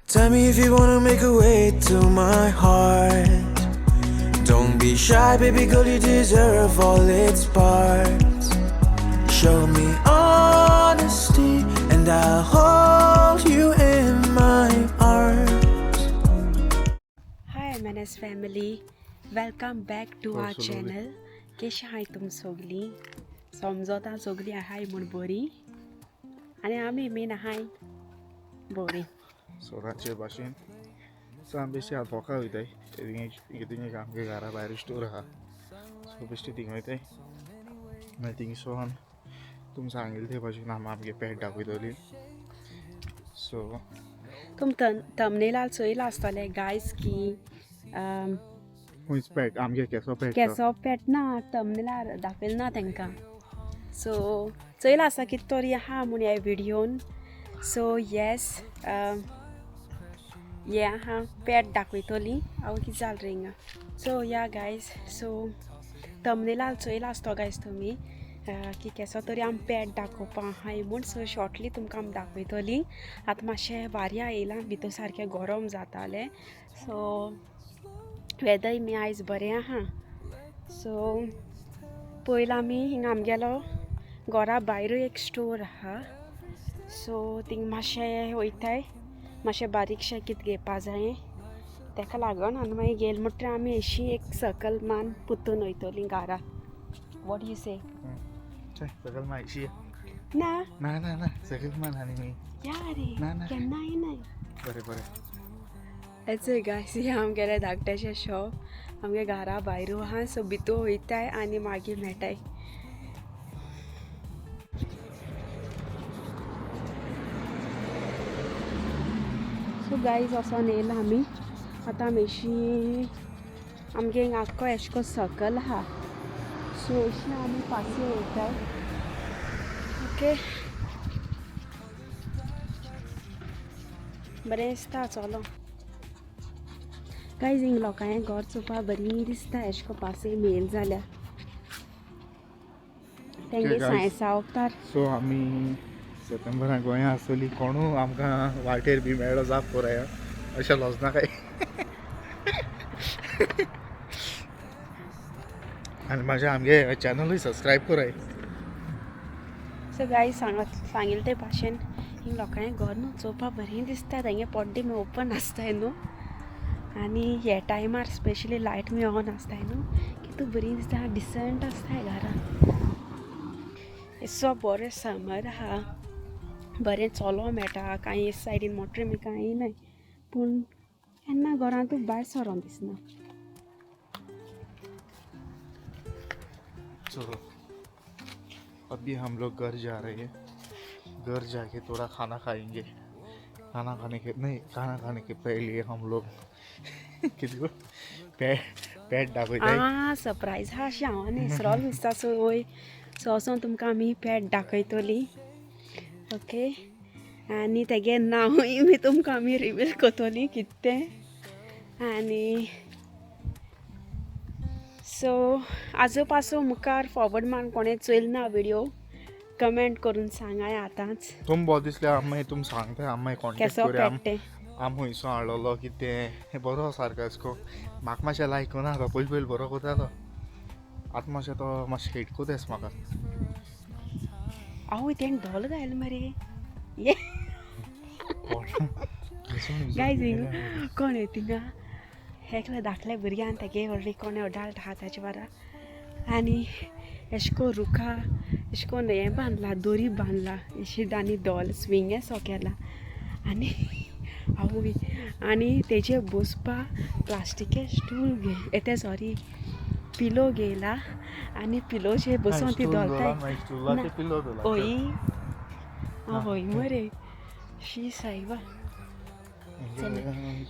Tell me if you wanna make a way to my heart. Don't be shy, baby girl, you deserve all its parts. Show me honesty, and I'll hold you in my arms. Hi MNS family, welcome back to our channel. कशी हाय तुम सगळी? समजता सगळी आहाय म्हण बरी आनी आमी मेन आहाय बरी. सो रातचे भाशेन सो आमी बेश्टी आतां वॉका वयताय थिंग आमगे घरा भायर स्टोर आहा सो बेश्टी थिंग वयताय मागीर थिंगसोन तुम सांगिल्ले ते भाशेन आमगे पॅट दाखयतली. सो तुम थंबनेलार चोयला आसतले गायज की खंयच पॅट आमगे केसो पॅट ना थंबनेलार दाखयल ना तांकां. सो चोयला आसा कितें तरी आहा म्हूण ह्या विडियोन. सो येस हे आहा पॅट दाखयतली हांव कितें जालें रे हिंगा. सो या गायज सो थंबनेलार चोयला आसतो गायज तुमी की केसो तरी आमी पॅट दाखोवपा आहाय म्हूण. सो शॉर्टली तुमकां आमी दाखयतली. आतां मातशें वाऱ्या येयलां भितर सारकें गरम जातालें. सो वेदर मी आयज बरें आहा. सो पयलीं आमी हिंगा आमगेलो घरा भायरूय एक स्टोर आहा. सो थिंग मातशें वयताय मातशें बारीकशें कितें घेवपा जायें ताका लागून आनी मागीर गेल म्हणटरी आमी अशी एक सकल मान पुतून वयतलीं घरा. वॉट यू से? सकल मागशी ना ना ना ना सकल मान आनी मी या रे ना ना केन्ना येनाय. बरें बरें हेचे गायस हे आमगेले धाकटेशें शॉप आमगे घरा भायरू आहा. सो भितर वयताय आनी मागीर मेळटाय. सो गायज असोन येयला आमी आतां आमी अशी आमगे हिंगा आख्खो एशे को सकल आहा. सो अशी आमी पासये वयताय. ओके बरें दिसता चलो गायज हिंग लोकांचें घर चोवपा बरी दिसता एशे को पासये मेल जाल्यार तेंगे सायन्सा वखदार. सो आमी सप्टेंबराक गोंया आसतली कोणू आमकां वाटेर बी मेळ्ळो जाप कोराया अशें लॉजना काय आनी म्हाज्या आमगे चॅनलूय सबस्क्रायब कोराय. सो गायज सांगिल्ले ते भाशेन हिंग लोकांचें घर न्हू चोवपा बरें दिसता. तेंगे पड्डे बी ओपन आसताय न्हू आनी हे टायमार स्पेशली लायट बी ऑन आसताय न्हू कितू बरी दिसता डिसंट आसताय घरा. इसो बरें समर आहा बरें चलो मेळटा कांय हे सायडीन मोटरी बी कांय नाय पूण केन्ना घरांतूच भायर सरोन दिसना. तो अभी हम लोग घर जा रहे हैं. घर जाके थोड़ा खाना खाएंगे. खाना खाने के पहले हम लोग किती पॅट दाखयताय. सरप्रायज हा अशी हांव आनी इसरोल दिसता. सो वय सो वोसोन तुमकां आमी पॅट दाखयतली. ओके आनी तेगे नांवूय बी तुमकां आमी रिवील करतली कितें तें. आनी सो आजो पासो मुखार फॉरवर्ड मान कोणें चोयल ना विडियो कमेंट करून सांगाय आतांच. तुम बोर दिसल्यार आमी तुम सांगताय आमी कॉन्टेक्ट केसो करूया. पॅट तें आमी खंयसो हाडलोलो कितें बरो सारको एसको म्हाका मातशें लायक कोना तो पयलीं बरो कोतालो आतां मातशें तो मातशें हेट कोतेस म्हाका. आवय तेणें धोल घायल मरे ये गायज हिंग कोण आहे थिंगा एकले धाकले भुरग्यान तेगे व्हडली कोणे अडाल्ट आहा ताचे बारा आनी एशे को रुखा एशे कोन्न हें बांदला दोरी बांदला अशी आनी धोल स्विंगे सो केला आनी आवय आनी तेजे बसपा प्लास्टिके स्टूल सॉरी पिलो घेयला आनी पिलोचेर बसून ती धोलताय. ओय आवय मरे शी सायबा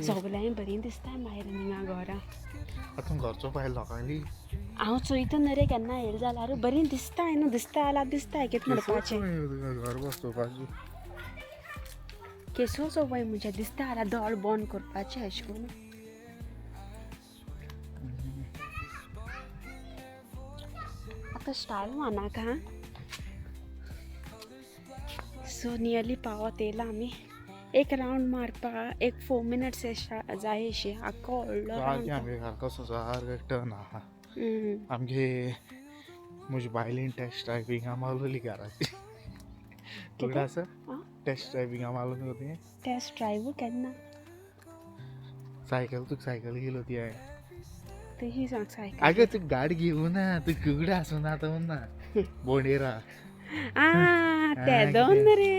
सगळ्यांक बरी दिसता भायर हिंगा घरा. आतां घरचो भायर लोकांनी हांव चोयता न्हू रे केन्ना येयला जाल्यार बरी दिसता न्हू दिसता जाल्यार दिसता कितें म्हणपाचें. घर बसोवपाची केसो चोवय म्हणजे दिसता जाल्यार दोळ बंद करपाचें अशें करून. आतां स्टायल मानाका हा. सो नियरली पावत येयला आमी एक राउंड मारपा एक 4 मिनट्स जाय अशी आख्खो व्हडलो सारकें राउंड आमगे घर कसो सारकें टर्न आहा तो. आमगे म्हजी बायलीन टेस्ट ड्रायविंगा मारलेली घराची तुका आसा आं? टेस्ट ड्रायविंगा मारलो न्हू तुवें टेस्ट ड्रायव्ह केन्ना सायकल तुका सायकल गेलो ती हांवें तेही सांग सायकल आगे तू गाडी घेऊ ना तू कुगडे आसूं ना तो ना बोंडेरा ते दोन रे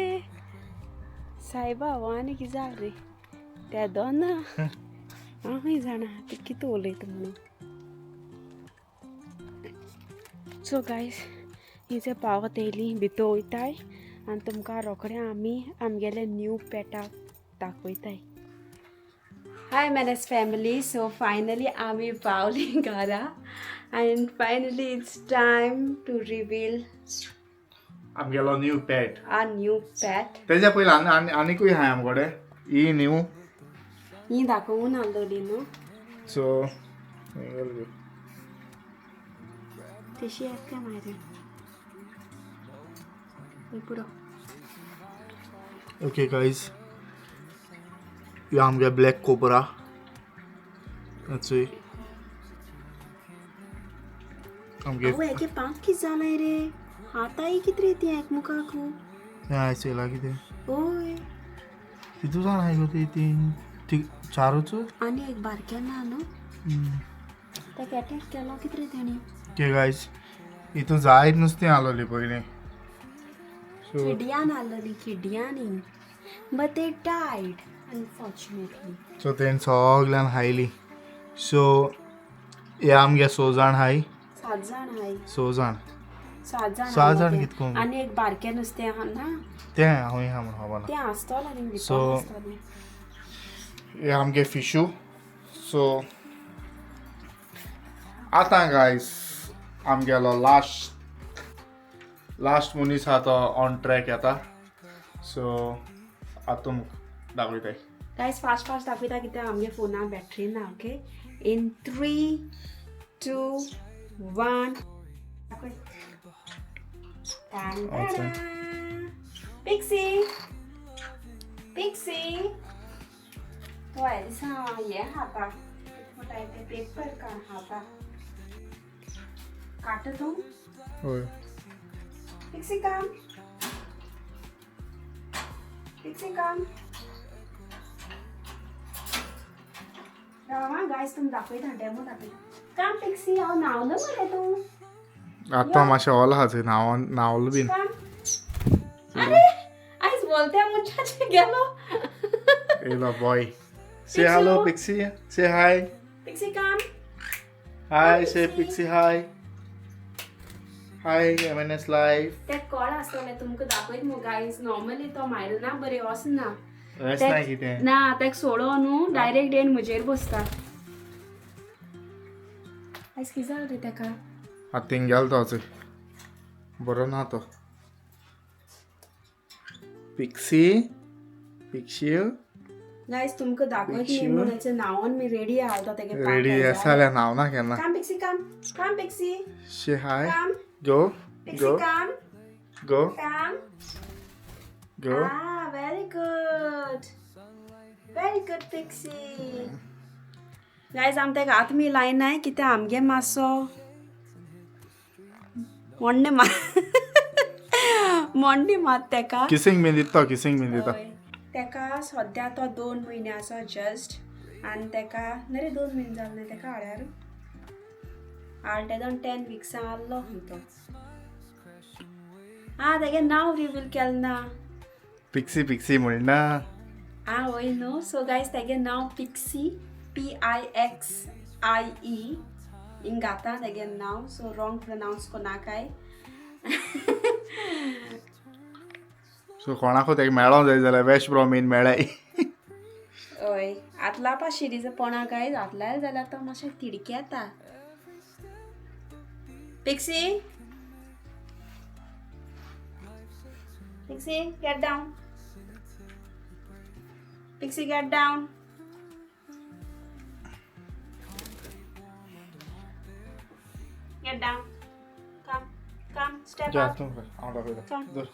सायबा हो आनी कितें जालें रे ते दोन हांवूय जाणा ते कितें उलयता म्हणून सो गायज ही जे पावत येयली भितर वयताय आनी तुमकां रोखडें आमी आमगेले न्यू पॅटाक दाखयताय हाय मॅनेज फॅमिली सो फायनली आमी पावली घरा and finally it's time to reveal आमगेलो new pet a new pet तेज्या पयलीं आनीकूय आहाय आमकोडे ही न्यू ही दाखोवन आसलोली न्हू सो तशी येता मायरे पुरो ओके गाइस ये आमगे ब्लॅक कोबरा आमगे आवय हेगे पांच कितें जालें रे हाताय कितें रे ती एकमुखाकू आयसयला कितें ओय कितू जाण आहाय गो ती चारूच आनी एक बारकें ना न्हू ताका एटॅक केलो कितें रे तेणी ओके गाइस हितू जायत नुस्तें आलोली पयलीं सो किड्यान आसलोली किड्यांनी but they died unfortunately so तेण सगल्यान हायली सो हे आमगे 6 जाण हाय 7 जाण हाय 6 जाण 7 जाण 6 जाण कितको आनी एक बारकें नुस्तें आहा ना तें हांव हा म्हण खबर ना तें आसतोलें न्ही भितर So- आसतोलें हे आमगे फिशू सो आतां गायस आमगेलो लास्ट मनीस आहा तो ऑन ट्रॅक येता सो आतां दाखयताय गायज फास्ट दाखयता कित्याक आमगे फोनार बॅटरी ना ओके इन 3 2 1 पिक्सी तो दिसा हे खाता ते पेपर काण खाता काट तूं होय पिक्सी काम रावा गायज तुम दाखयता डेमो दाखय काम पिक्सी हांव नावलो मरे तूं आतां मातशें ऑल आहा थंय नावलो बीन काम अरे आयज बोलत्या मनशाचे गेलो येयलो बॉय से हॅलो पिक्सी से हाय पिक्सी काम हाय से पिक्सी हाय एमएनएस लाइफ ते कॉल आसतले तुमकां दाखयत मग गायज नॉर्मली तो मायरो ना बरें वचना रेस्ट नाही कितें ना तेका सोडो न्हू डायरेक्ट येवन म्हजेर बसता आयज कितें जालें रे तेका आतां थिंग गेलो तो चोय बरो ना तो पिक्सी गायज तुमकां दाखयत न्ही म्हणाचें नांवान मी रेडी आहा तेगे रेडी आसा जाल्यार नाव ना केन्ना काम पिक्सी काम पिक्सी से हाय काम गो पिक्सी काम गो काम गो very good Pixie गायज आम तेका हात मी लायनाय कित्याक आमगे मातसो मोंडी मात तेका किसिंग बीन दिता हय. तेका सद्या तो 2 म्हयन्याचो जस्ट आनी तेका नरे 2 म्हयने जाले न्ही तेका हाड्यार तेदोन 10 विक्सां आसलो तो तेगे नांव रिवील केलें ना पिक्सी म्हणना वय न्हू सो गायज तेगे नांव पिक्सी PIXIE हिंग घाता तेगे नांव सो रॉंग प्रोनाउन्स कोनाकाय सो कोणाकूय तेका मेळोंक जाय जाल्यार वेश ब्रोमीन मेळ्ळाय हय आतला पा शिरीचा पोणा गायज आतला जाल्यार तो मातशें तिडकी येता Pixie get down Pixie get down come step जा up तू आउट ऑफ Come. इधर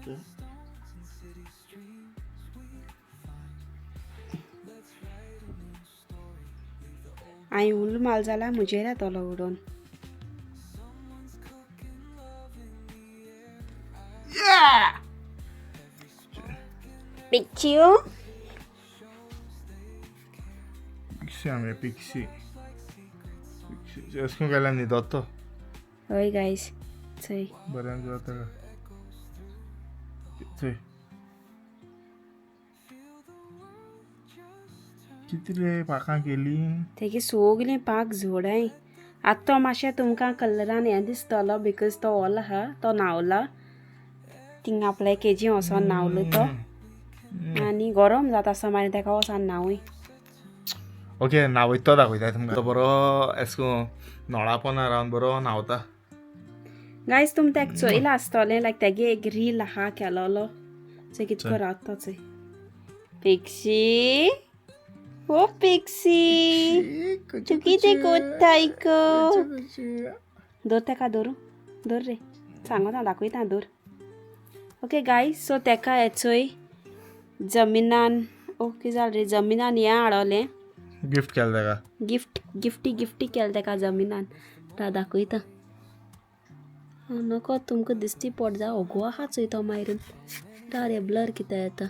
ओके हांवें उलो माल जाल्यार म्हजेर येतलो उडोवन. पिक्च्यो पिक्सी आमी पिक्सी अशें केल्यार न्हिदता हय गायज चय बऱ्यान जाता चय कितें रे पाखां केली तेगे सगलीं पाक झोडाय. आतां तो मातशें तुमकां कलरान हें दिसतलो बिकॉज तो ओल आहा तो न्हांवला थिंग आपल्या केजी वचोन न्हांवलो तो आनी गरम जाता आसता मागीर तेका वचोन न्हांवूय. ओके न्हावयता तो दाखयता तुमकां तो बरो एशें कोन्न नळापोंदा रावन बरो न्हांवता. गायज तुमी तेका चोयलां आसतलें लायक तेगे एक रील आहा केलोलो चोय कितको रावता तो चोय. पिक्सी ओ पिक्सी तूं कितें कोत्ताय गो. दोर तेका दोर दोर रे सांगोता दाखयता दोर. ओके गायज सो तेका हें चोय जमिनान ओके जालें रे जमिनान हें हाडोलें गिफ्ट केलें तेका गिफ्टी केलें तेका जमिनान रा दाखयता. नको तुमकां दिसती पड जा ओगो आहा चोय तो मायरून रा रे ब्लर कितें येता.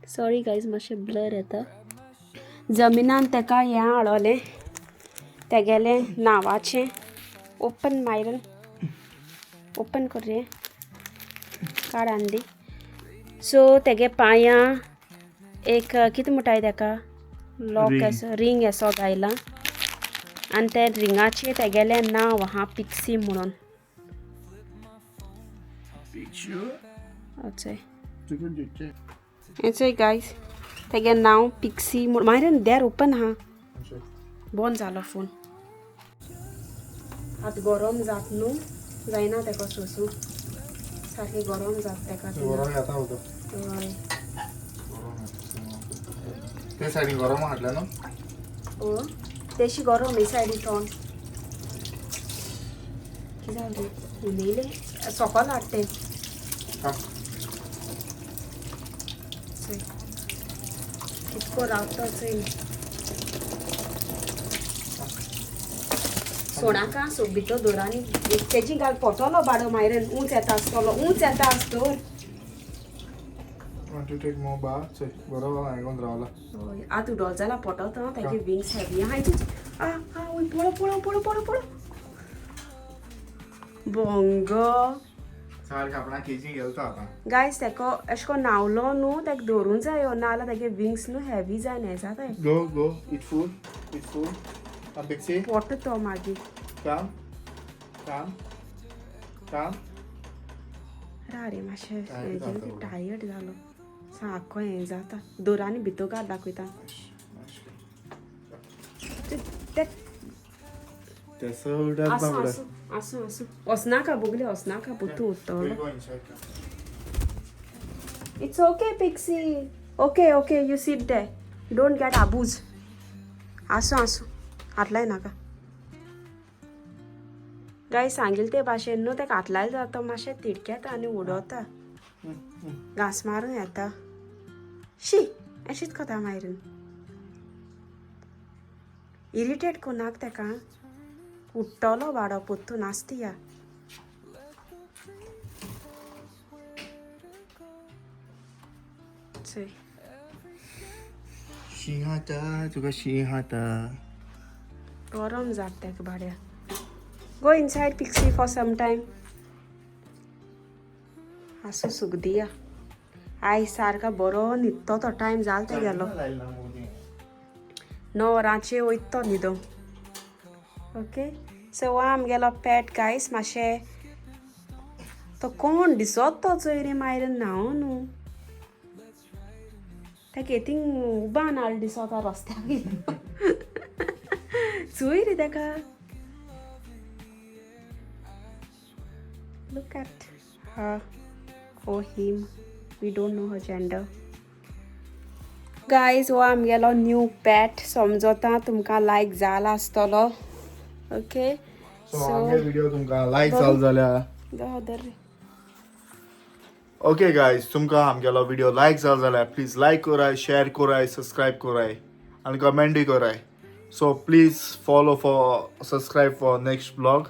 सॉरी गायज मातशें ब्लर येता. जमिनान तेका हें हाडोलें तेगेलें नांवाचें ओपन मायरून ओपन कर रे काड आंदी. सो तेगे पांयां एक कितें म्हणटाय तेका लॉक असो रिंग असो घायला आनी ते रिंगाचेर तेगेलें नांव आहा पिक्सी म्हणून. चोय गायज तेगे नांव पिक्सी म्हूण मायरेन देर ओपन आहा बंद जालो फोन. आतां गरम जात न्हू जायना तेका सोसूं सारकें गरम जाता तेका. हय ते सायडीन गरम हाडलें न्हू तेशी गरम हे सायडी थंड कितें जालें रे उलयलें सकल हाडटें चोय कितको रावता चोय सोणाका सो भितर दोरांनी तेजी घाल पोटलो बाडो मायरेन ऊंच येता आसतलो ऊंच येता आसतोर. बरो आयकोन रावला. हय आतां उडोल जाल्यार पोटोता तेगे विंग्स हेवी आहा हितूच आ वय पळो पळो पळो पळो पळो भोंग सारकें आपणा केजी गेलता आतां. गायज तेको एशें कोन्न न्हांवलो न्हू तेका धरूं जायो नाजाल्यार तेगे विंग्स न्हू हेवी जायन हें जाताय. गो इट फूड पिक्सी पोट तो मागीर काम रा रे मातशें टायर्ड जालो सारको हें जाता दोरांनी भितर घाल दाखयता. आसूं वचनाका बोगले वचनाका पुतू उत्तलो. It's okay Pixie okay you see they don't get abuse. आसूं हातलाय नाका गाय सांगिल ते भाशेन न्हू तेका हातलाय जाता मातशें तिडकेता आनी उडोता घास मारूं येता. शी अशीच कोता मायरून इरिटेट कोनाक तेका उठ्ठलो वाडो पोत्तू नासतिया. शी हाता तुका शी हाता गरम जाता तेका भाड्या. Go inside Pixie for some time. आसूं सूख दिया आयज सारका बरो न्हिदतो तो टायम जालो तेगेलो 9 वरांचेर वयता तो न्हिदोंक. ओके सो हो आमगेलो पॅट गायस मातशें तो कोण दिसोत तो चोय रे मायरेन न्हांव न्हू तेका हितींग उबान हाल दिसोता रस्त्यार चोय रे तेका. Look at her or him. We don't know her gender. Guys, हो आमगेलो न्यू पॅट समजोता तुमकां लायक जाला आसतलो. ओके सो आमगे व्हिडिओ तुमकां लायक जालो जाल्यार गो दर ओके गायज, तुमकां आमगेलो व्हिडिओ लायक जालो जाल्यार प्लीज लायक कराय, शेअर कराय, सबस्क्राईब कराय आणि कमेंटूय कराय. So please follow for subscribe for next blog.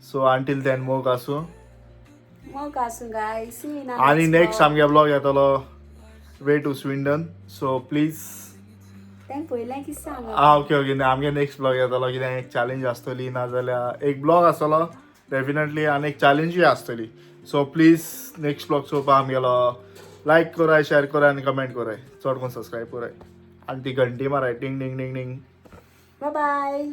So until then मोग आसूं. मग असू गाईस आणि नेक्स्ट आमगे ब्लॉग येतलो way to Swindon. So please तें पयलें कितें सांग. ओके ओके आमगे नेक्स्ट ब्लॉग येतलो कितें एक चॅलेंज आसतली नाजाल्यार एक ब्लॉग आसतलो डेफिनेटली आनी एक चॅलेंजूय आसतली. सो प्लीज नेक्स्ट ब्लॉग चोवपा आमगेलो लायक कराय, शेअर कराय आनी कमेंट कराय. चड कोन्न सबस्क्राईब कराय आनी ती घंटी माराय टिंग टिंग टिंग टिंग. Bye bye.